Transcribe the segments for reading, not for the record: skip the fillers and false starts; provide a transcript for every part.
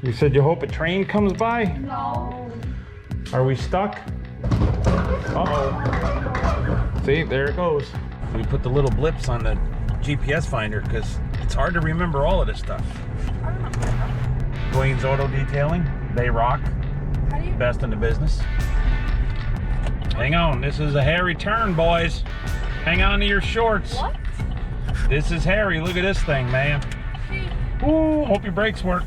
You said you hope a train comes by? No. Are we stuck? Uh-oh. See, there it goes. We put the little blips on the GPS finder because it's hard to remember all of this stuff. Dwayne's Auto Detailing, they rock. Best in the business. Hang on, this is a hairy turn, boys. Hang on to your shorts. What? This is hairy. Look at this thing, man. Ooh, hope your brakes work.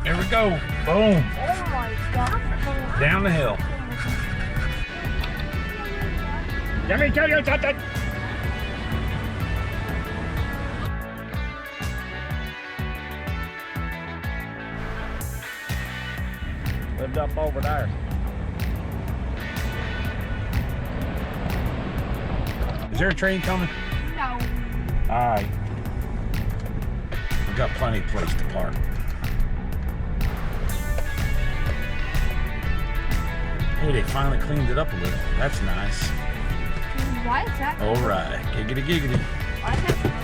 There we go. Boom. Oh my God. Down the hill. Let me tell you something. Lived up over there. Is there a train coming? No. Alright. We've got plenty of place to park. Hey, they finally cleaned it up a little. That's nice. Why is that? Alright. Giggity giggity. Why is that?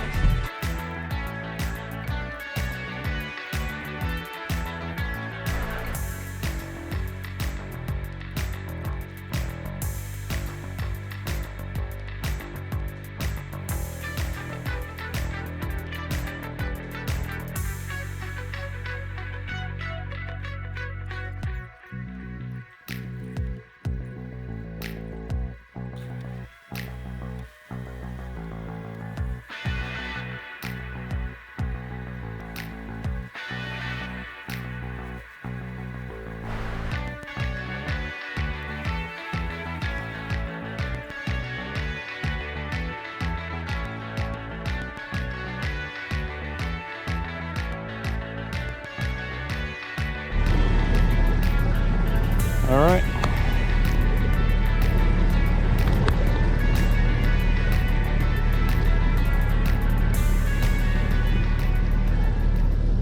All right.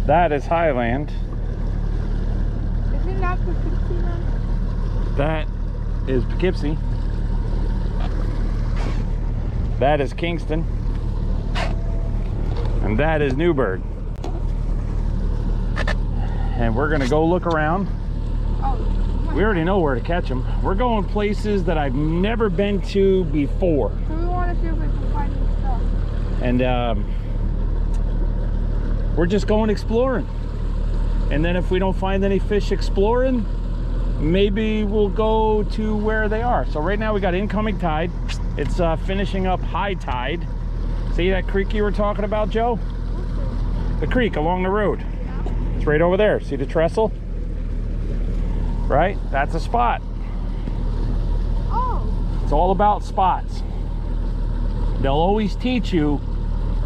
That is Highland. Isn't that Poughkeepsie then? That is Poughkeepsie. That is Kingston. And that is Newburgh. And we're gonna go look around. Oh. We already know where to catch them. We're going places that I've never been to before. So we want to see if we can find new stuff. And we're just going exploring. And then if we don't find any fish exploring, maybe we'll go to where they are. So right now we got incoming tide. It's finishing up high tide. See that creek you were talking about, Joe? The creek along the road. It's right over there. See the trestle? Right? That's a spot. Oh. It's all about spots. They'll always teach you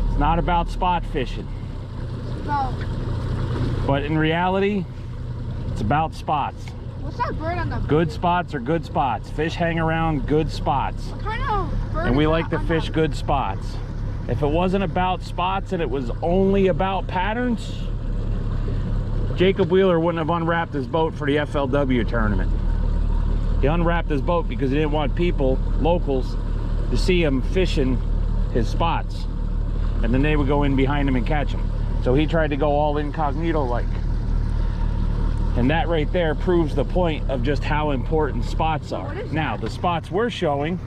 it's not about spot fishing. No. But in reality, it's about spots. What's that bird on the Good spots are good spots. Fish hang around good spots. What kind of bird And we is like that to on fish the- good spots. If it wasn't about spots and it was only about patterns, Jacob Wheeler wouldn't have unwrapped his boat for the FLW tournament. He unwrapped his boat because he didn't want people, locals, to see him fishing his spots. And then they would go in behind him and catch him. So he tried to go all incognito like. And that right there proves the point of just how important spots are. Now, the spots we're showing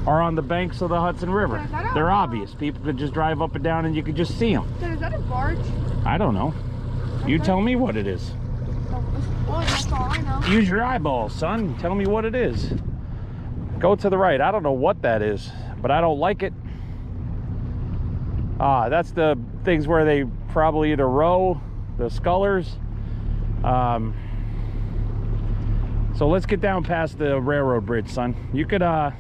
are on the banks of the Hudson River. They're obvious. People could just drive up and down and you could just see them. Is that a barge? I don't know. You tell me what it is. Oh, that's all I know. Use your eyeballs, son. Tell me what it is. Go to the right. I don't know what that is, but I don't like it. Ah, that's the things where they probably either row, the scullers. So let's get down past the railroad bridge, son. You could, Go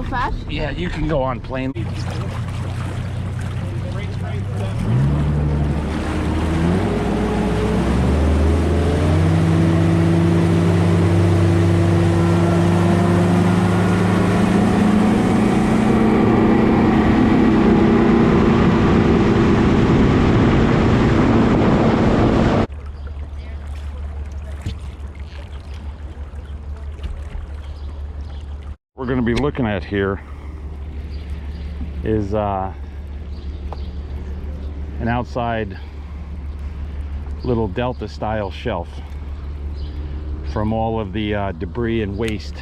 fast? yeah, you can go on plain. We're going to be looking at here is an outside little delta style shelf from all of the debris and waste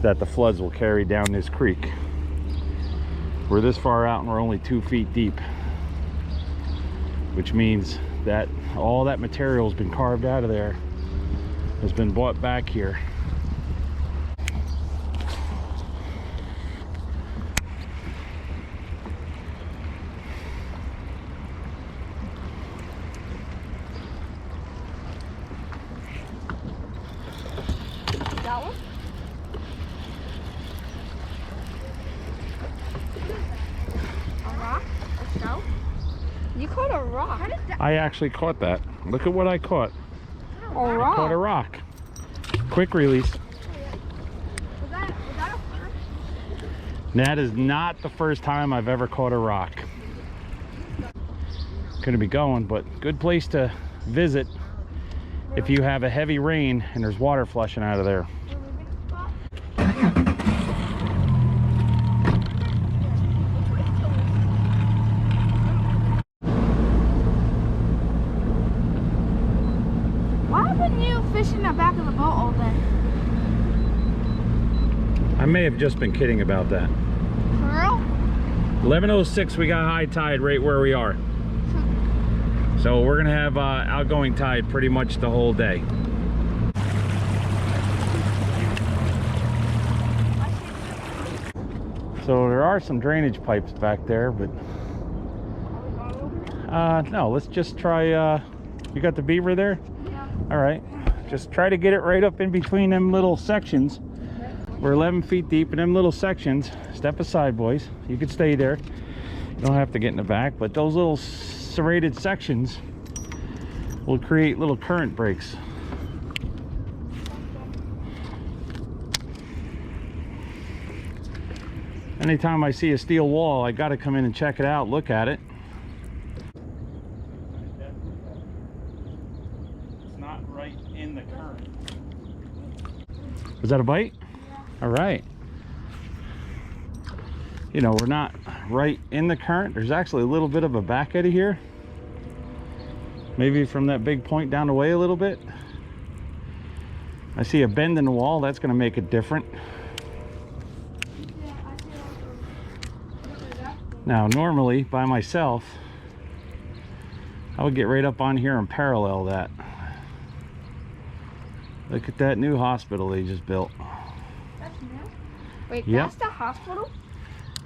that the floods will carry down this creek. We're this far out and we're only 2 feet deep, which means that all that material has been carved out of there, has been brought back here. That one? A rock? A shell? You caught a rock. How did that? I actually caught that. Look at what I caught. A rock. Caught a rock. Quick release. Was that a first? That is not the first time I've ever caught a rock. Gonna be going, but good place to visit if you have a heavy rain and there's water flushing out of there. Why haven't you fished in the back of the boat all day? I may have just been kidding about that. For real? 11:06, we got high tide right where we are. So we're gonna have outgoing tide pretty much the whole day. So there are some drainage pipes back there, but no, let's just try. You got the beaver there? Yeah. All right, just try to get it right up in between them little sections. We're 11 feet deep in them little sections. Step aside, boys. You can stay there. You don't have to get in the back, but those little serrated sections will create little current breaks. Anytime I see a steel wall, I got to come in and check it out, look at it. It's not right in the current. Was that a bite? Yeah. All right. You know, we're not right in the current. There's actually a little bit of a back eddy here. Maybe from that big point down the way a little bit. I see a bend in the wall. That's going to make it different. Yeah, I see that. Now, normally by myself, I would get right up on here and parallel that. Look at that new hospital they just built. That's new? Wait, Yep. that's the hospital?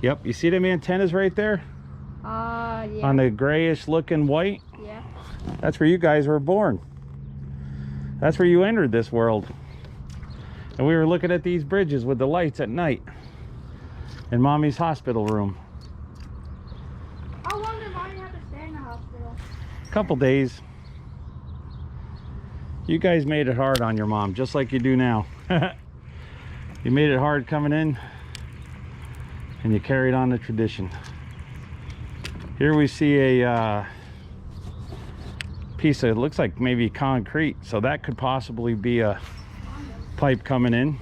Yep, you see them antennas right there? Yeah. On the grayish looking white? Yeah. That's where you guys were born. That's where you entered this world. And we were looking at these bridges with the lights at night in Mommy's hospital room. How long did Mommy have to stay in the hospital? Couple days. You guys made it hard on your mom, just like you do now. You made it hard coming in, and you carried on the tradition. Here we see a piece of, it looks like maybe concrete, so that could possibly be a pipe coming in.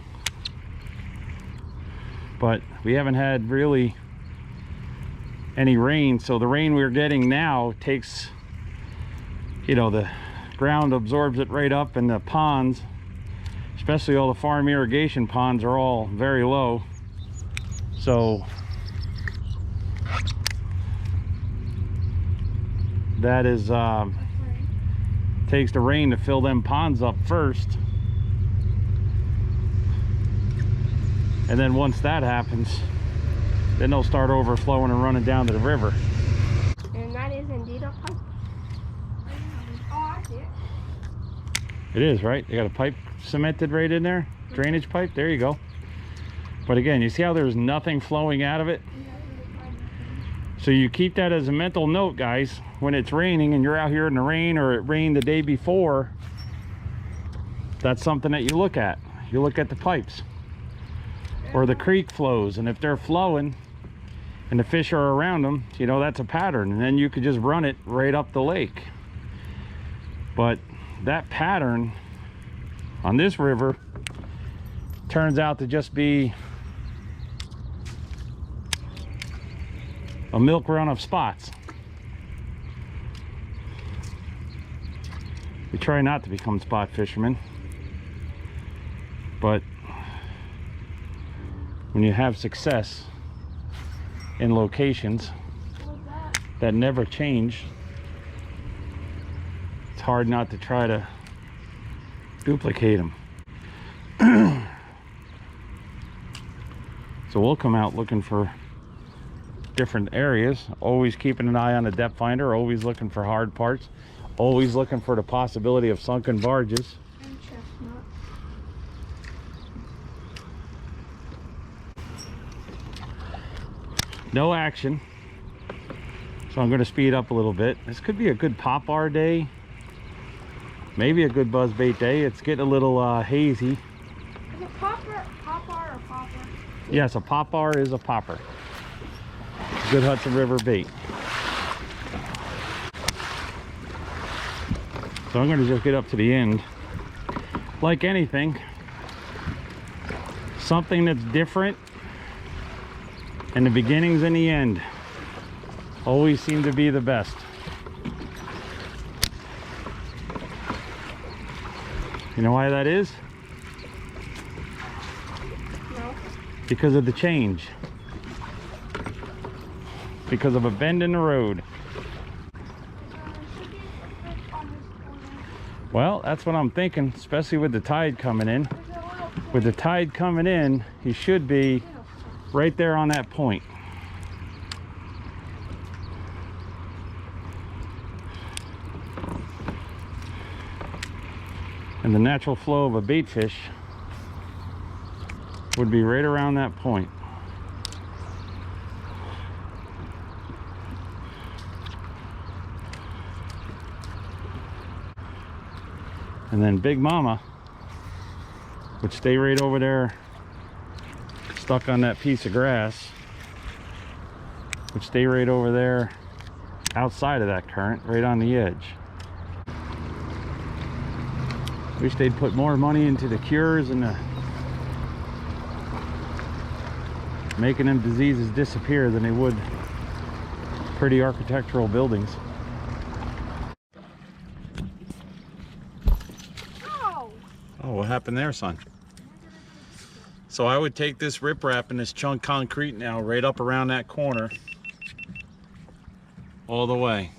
But we haven't had really any rain, so the rain we're getting now takes, you know, the ground absorbs it right up, and the ponds, especially all the farm irrigation ponds, are all very low. So that is takes the rain to fill them ponds up first, and then once that happens, then they'll start overflowing and running down to the river. And that is indeed a pipe. Oh, I see it. It is, right? They got a pipe cemented right in there, drainage pipe. There you go. But again, you see how there's nothing flowing out of it? So you keep that as a mental note, guys. When it's raining and you're out here in the rain, or it rained the day before, that's something that you look at. You look at the pipes or the creek flows, and if they're flowing and the fish are around them, you know, that's a pattern, and then you could just run it right up the lake. But that pattern on this river turns out to just be a milk run of spots. We try not to become spot fishermen, but when you have success in locations that never change, it's hard not to try to duplicate them. So we'll come out looking for different areas, always keeping an eye on the depth finder, always looking for hard parts, always looking for the possibility of sunken barges. And chestnut. No action, so I'm going to speed up a little bit. This could be a good popper day, maybe a good buzzbait day. It's getting a little hazy. Is it popper or popper? Yes, a popper is a popper. Good Hudson River bait. So I'm going to just get up to the end. Like anything, something that's different in the beginnings and the end always seem to be the best. You know why that is? No. Because of the change. Because of a bend in the road. Well, that's what I'm thinking, especially with the tide coming in. With the tide coming in, he should be right there on that point. And the natural flow of a bait fish would be right around that point. And then Big Mama would stay right over there, stuck on that piece of grass, would stay right over there outside of that current, right on the edge. Wish they'd put more money into the cures and the making them diseases disappear than they would pretty architectural buildings. Oh, what happened there, son? So I would take this riprap and this chunk concrete now right up around that corner all the way.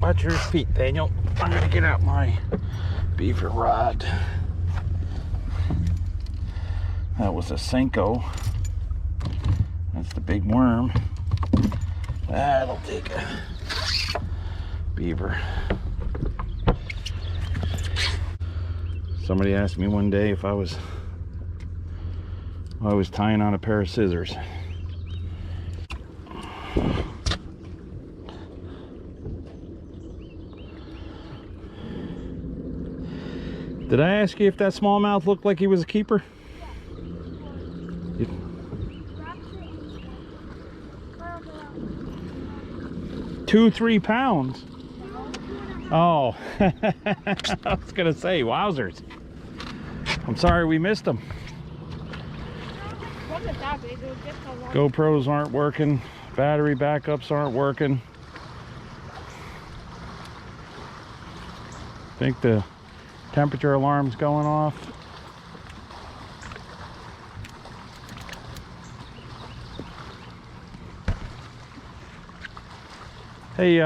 Watch your feet, Daniel. I'm gonna get out my beaver rod. That was a Senko. That's the big worm. That'll take a beaver. Somebody asked me one day if I was tying on a pair of scissors. Did I ask you if that smallmouth looked like he was a keeper? Yeah. 2-3 pounds. Oh, I was gonna say, wowzers. I'm sorry we missed them. GoPros aren't working. Battery backups aren't working. I think the temperature alarm's going off. Hey,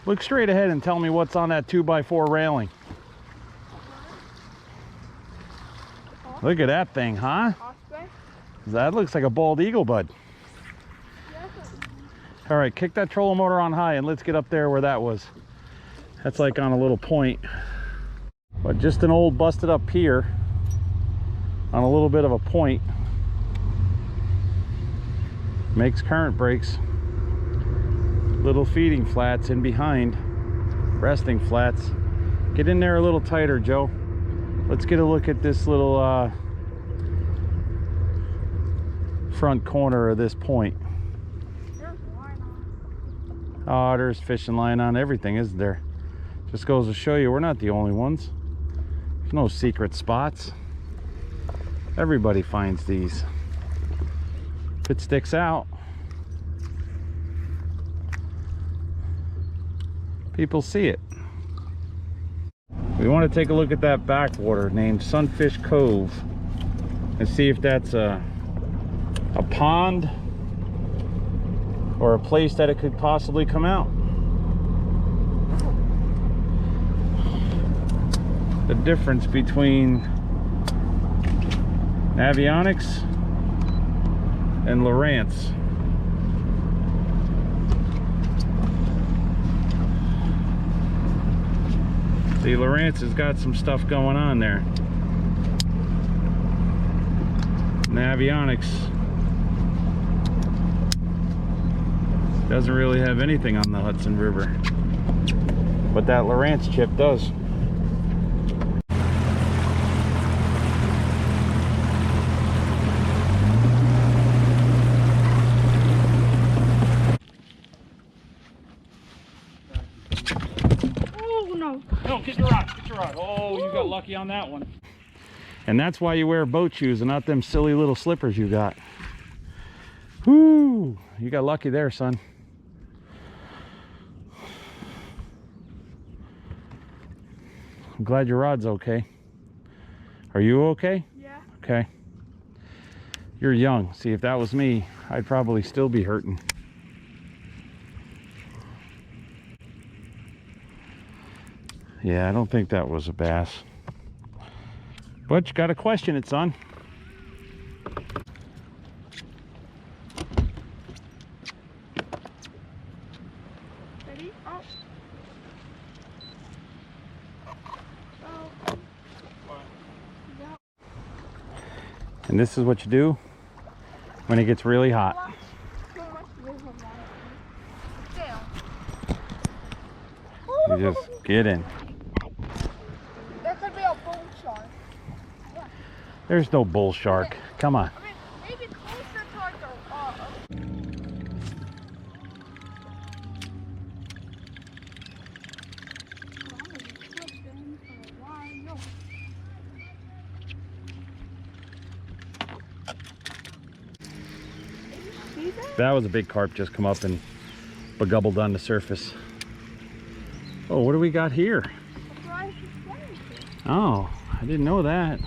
look straight ahead and tell me what's on that 2x4 railing. Look at that thing, huh? That looks like a bald eagle, bud. All right, kick that trolling motor on high and let's get up there where that was. That's like on a little point. But just an old busted up pier on a little bit of a point. Makes current breaks. Little feeding flats in behind. Resting flats. Get in there a little tighter, Joe. Let's get a look at this little front corner of this point. There's line on. Oh, there's fishing line on everything, isn't there? Just goes to show you we're not the only ones. There's no secret spots. Everybody finds these. If it sticks out, people see it. We want to take a look at that backwater named Sunfish Cove and see if that's a pond or a place that it could possibly come out. The difference between Navionics and Lowrance. See, Lowrance has got some stuff going on there. Navionics doesn't really have anything on the Hudson River, but that Lowrance chip does. Oh no! No, get your rod, get your rod. Oh, you got lucky on that one. And that's why you wear boat shoes and not them silly little slippers you got. Whoo! You got lucky there, son. I'm glad your rod's okay. Are you okay? Yeah. Okay. You're young. See, if that was me, I'd probably still be hurting. Yeah, I don't think that was a bass. But you gotta question it, son. Ready? Oh. And this is what you do when it gets really hot. You just get in. There could be a bull shark. There's no bull shark. Come on. I mean, maybe closer to like That was a big carp just come up and begubbled on the surface. Oh, what do we got here? Oh, I didn't know that.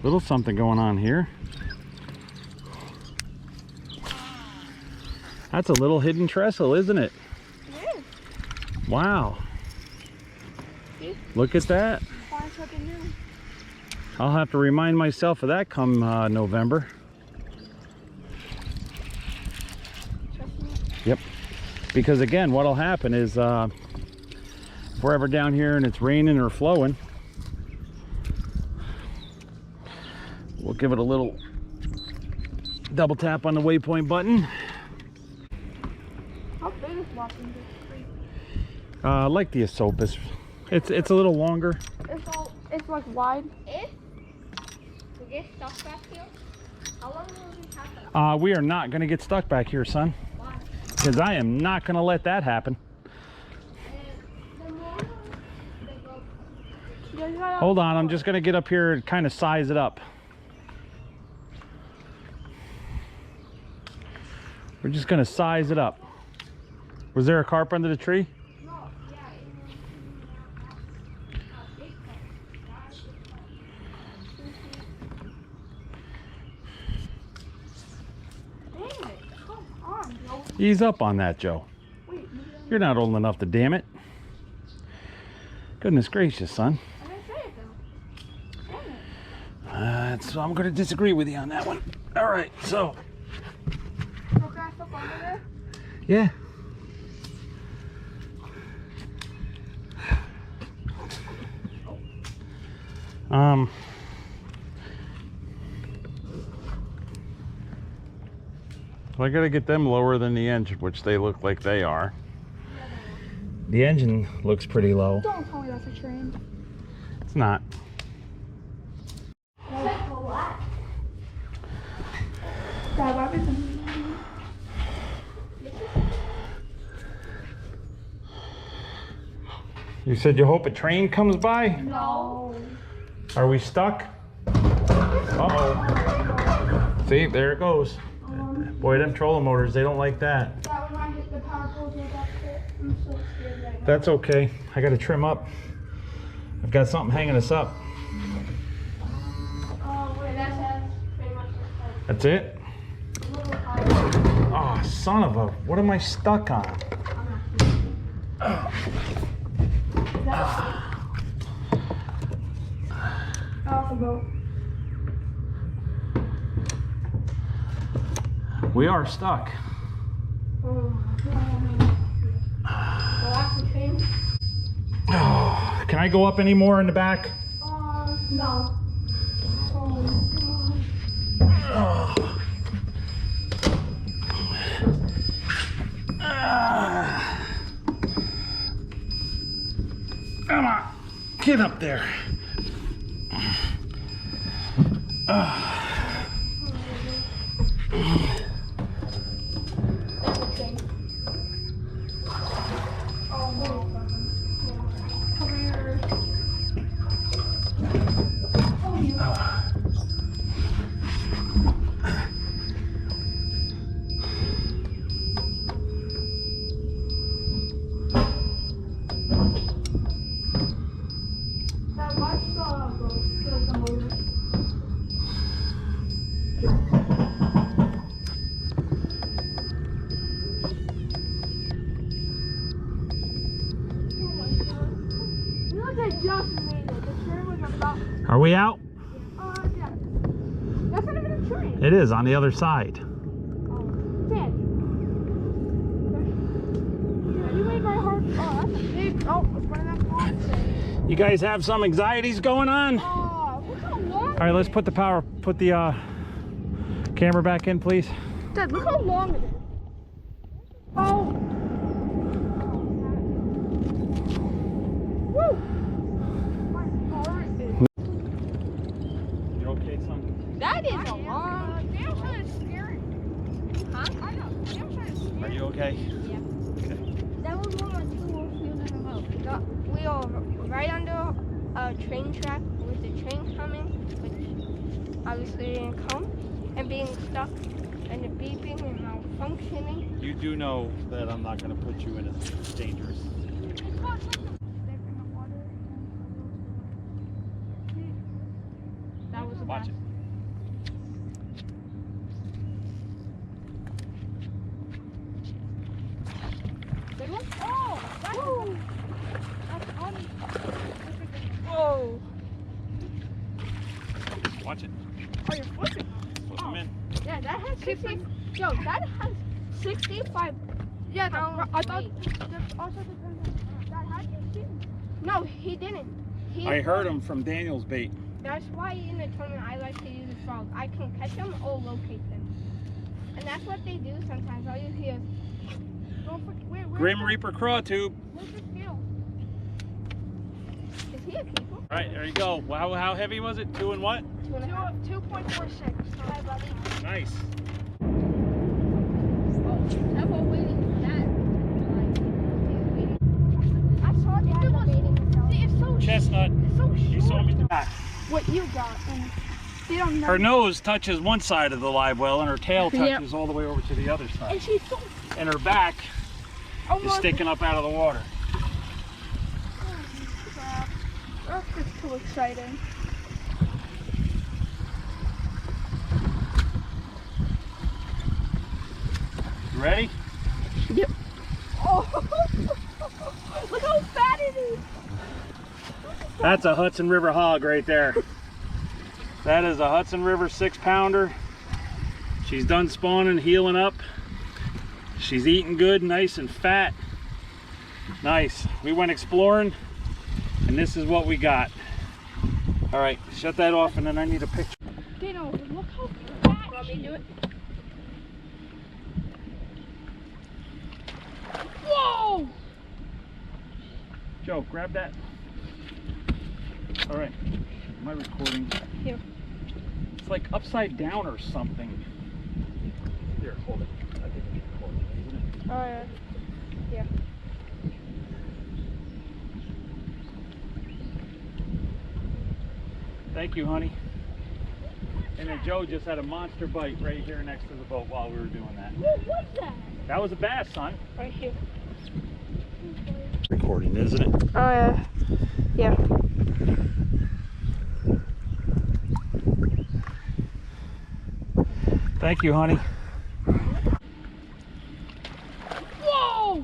Little something going on here. That's a little hidden trestle, isn't it? It is. Wow. See? Look at that. Find something new. I'll have to remind myself of that come November. Yep. Because again, what'll happen is if we're ever down here and it's raining or flowing, we'll give it a little double tap on the waypoint button. How big is walking this creek? Like the Esopus. It's a little longer. It's like wide. If we get stuck back here, how long will we have to? We are not going to get stuck back here, son. Why? Because I am not going to let that happen. The more they go, Hold on, I'm just going to get up here and kind of size it up. We're just going to size it up. Was there a carp under the tree? no, yeah, it was a big one. Dang it! Come on, Joe. Ease up on that, Joe. Wait, maybe You're not old enough to damn it. Goodness gracious, son. I didn't say it though. Dang it. So I'm going to disagree with you on that one. All right, so. So can I flip under there? Yeah. I gotta get them lower than the engine, which they look like they are. The engine looks pretty low. Don't tell me that's a train. It's not. Dad, why would something? You said you hope a train comes by? No. Are we stuck? Uh-oh. See, there it goes. Boy, them trolling motors, they don't like that. That when I hit the power pole, I'm so scared right now. That's okay. I got to trim up. I've got something hanging us up. Oh, wait, that's pretty much it. That's it? A little higher. Oh, son of a, what am I stuck on? Off the boat. We are stuck. Oh, can I go up any more in the back? No. Oh. Come on, get up there. Are we out? Yeah. That's not even a train. It is on the other side. Dad. You made my heart. Oh, that's a big. Oh, it's one of them boxes. You guys have some anxieties going on? Oh, look how long. All right, let's put the camera back in, please. Dad, look how long it is. Oh. Woo. My heart is. You okay, son? That is a long. Damn, kind of scary. Huh? I know. Damn, kind of scary. Are you okay? Yeah. Okay. That was one of the two worst views in the boat. We are right under a train track with the train coming, which obviously didn't come, and being stuck, and the beeping and malfunctioning. You do know that I'm not going to put you in a dangerous. That was a Watch bad. it. Big one? Oh, that's funny. Whoa. Watch it. Oh, you're flipping. Flip them in. Yeah, that has 60. Yo, that has 65. Yeah, I thought. Also, that had 60. No, he didn't. I heard him from Daniel's bait. That's why in the tournament I like to use the frog. I can catch them or locate them. And that's what they do sometimes. All you hear is, Grim Reaper craw tube. where's the scale? Is he a keeper? All right, there you go. Wow, how heavy was it? 2 and what? 2.46. Hi, buddy. Nice. Careful waiting for that. I saw that waiting. See, it's so Chestnut. It's so short. You saw me do that. What you got? And they don't know. Her nose touches one side of the live well, and her tail Yeah. touches all the way over to the other And side. she's so And her back is almost. sticking up out of the water. That's just too exciting. You ready? Yep. Oh, look how fat it is. That's a Hudson River hog right there. That is a Hudson River 6-pounder. She's done spawning, healing up. She's eating good, nice and fat. Nice. We went exploring, and this is what we got. All right, shut that off, and then I need a picture. Dino, look how fat. Want me to do it? Whoa! Joe, grab that. All right, am I recording? Here. It's like upside down or something. Here, hold it. I think it's recording, isn't it? Oh, yeah. Yeah. Thank you, honey. And then Joe just had a monster bite right here next to the boat while we were doing that. What was that? That was a bass, son. Right here. Recording, isn't it? Oh, yeah. Yeah. Thank you, honey. Whoa!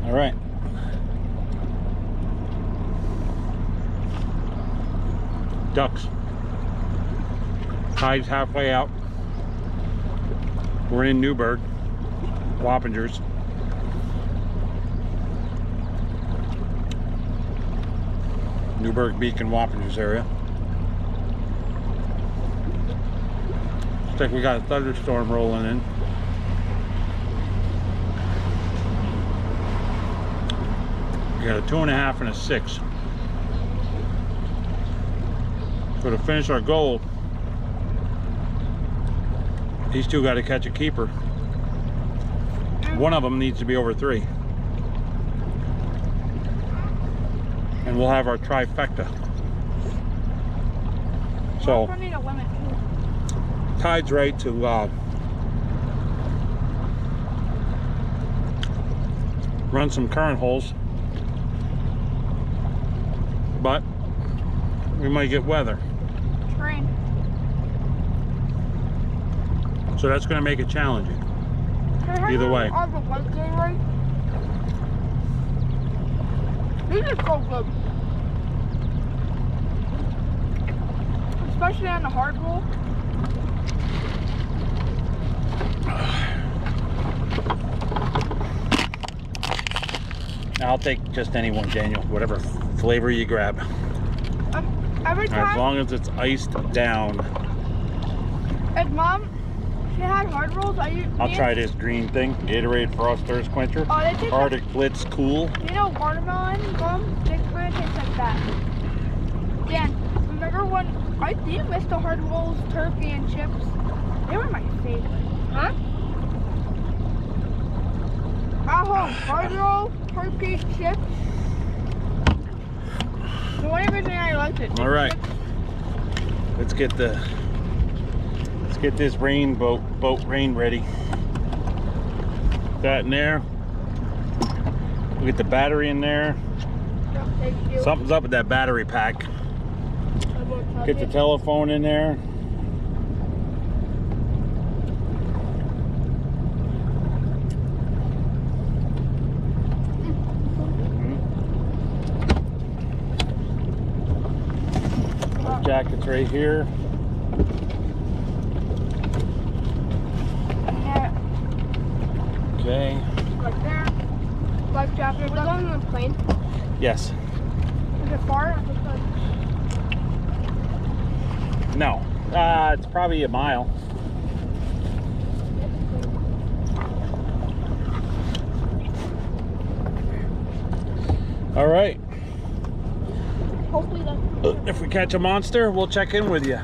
All right. Ducks. Tide's halfway out. We're in Newburgh, Wappingers. Newburgh, Beacon, Wappingers area. Looks like we got a thunderstorm rolling in. We got a 2.5 and a 6. So to finish our goal, these two got to catch a keeper. One of them needs to be over 3. And we'll have our trifecta. So, tide's right to run some current holes, but we might get weather. Rain. So that's going to make it challenging. Either way. These are so good. Especially on the hard roll. I'll take just any one, Daniel. Whatever flavor you grab. Every time. As long as it's iced down. As Mom, she had hard rolls. I'll try this green thing. Gatorade Frost Thirst Quencher. Oh, they taste Arctic Blitz Cool. You know watermelon, Mom? They kind of taste like that. Dan, remember when I did miss the hard rolls, turkey, and chips? They were my favorite. Huh? Hard roll, turkey, chips. The only reason I liked it. All right. Let's get this boat rain ready. That in there. We'll get the battery in there. Thank you. Something's up with that battery pack. Get the telephone in there. Life jacket's right here. Okay. Right there. Life jacket. We're going on a plane. Yes. Is it far? No. It's probably a mile. All right. Hopefully that's If we catch a monster, we'll check in with you.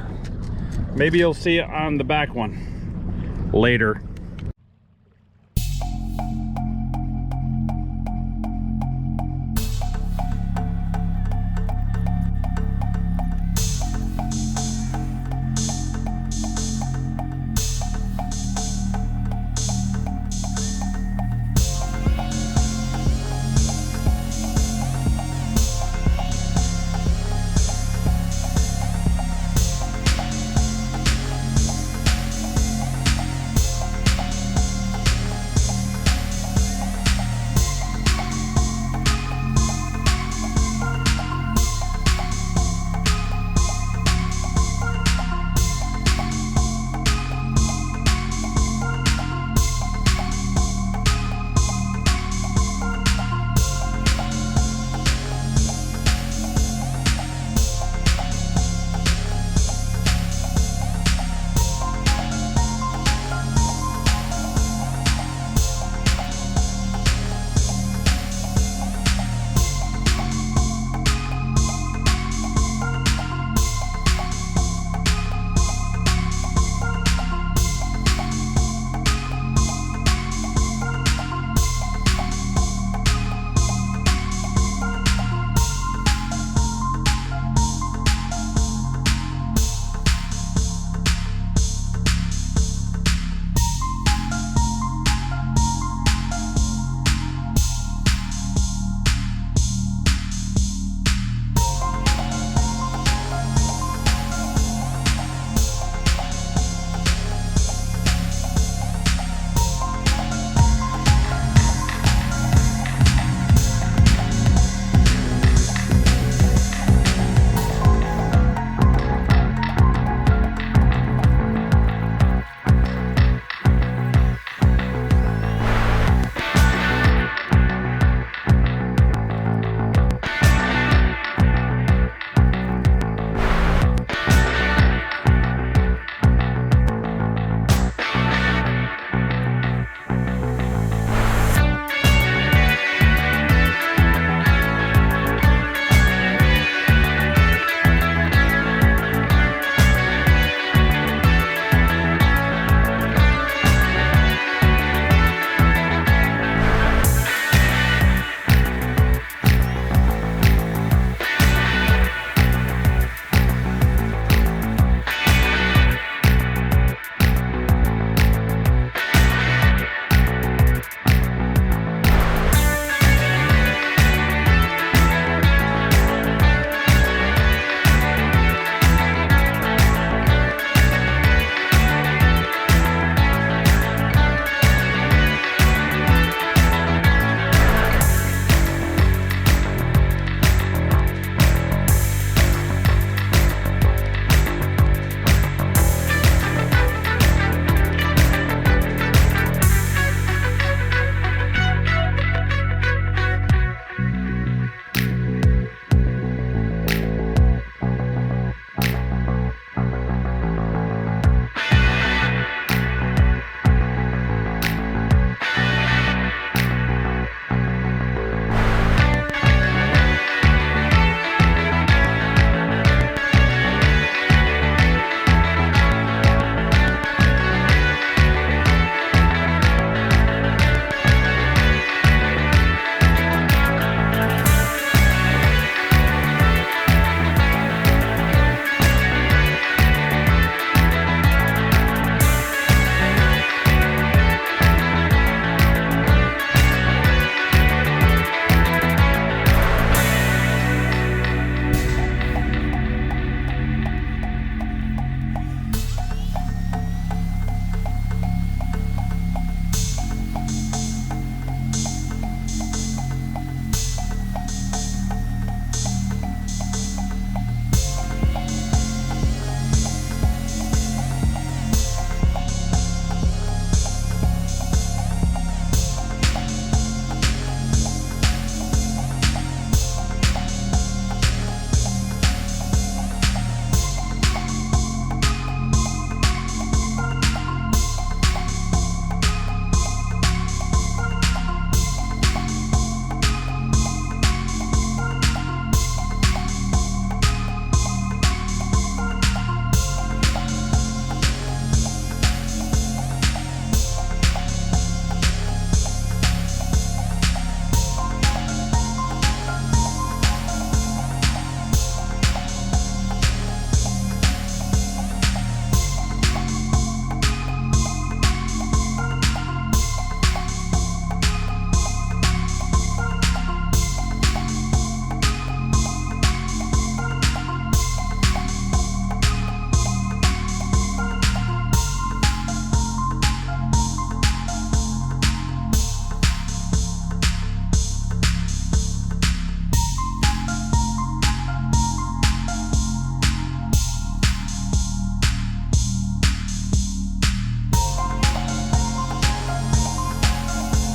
Maybe you'll see it on the back one later.